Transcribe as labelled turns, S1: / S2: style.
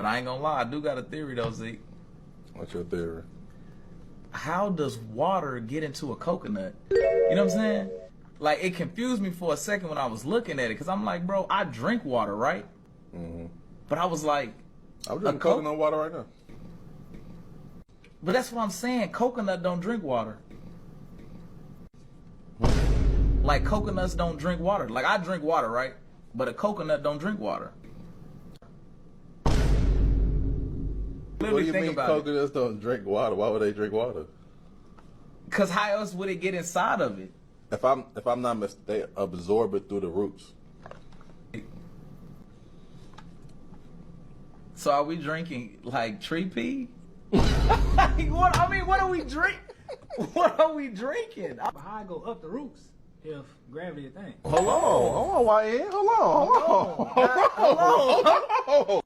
S1: But I ain't gonna lie, I do got a theory though, Zeke.
S2: What's your theory?
S1: How does water get into a coconut? You know what I'm saying? Like, it confused me for a second when I was looking at it, because I'm like, bro, I drink water, right?
S2: Mm-hmm.
S1: But I was like,
S2: I'm drinking coconut water right now.
S1: but that's what I'm saying. Coconut don't drink water. Like, coconuts don't drink water. Like, I drink water, right? But a coconut don't drink water.
S2: What do you mean coconuts don't drink water? Why would they drink water?
S1: Because how else would it get inside of it?
S2: If I'm not mistaken, they absorb it through the roots.
S1: So are we drinking like tree pee? What are we drink? What are we drinking?
S3: How I go up the roots if gravity a thing?
S2: Hold on, YN. Hold on.
S1: Hold on.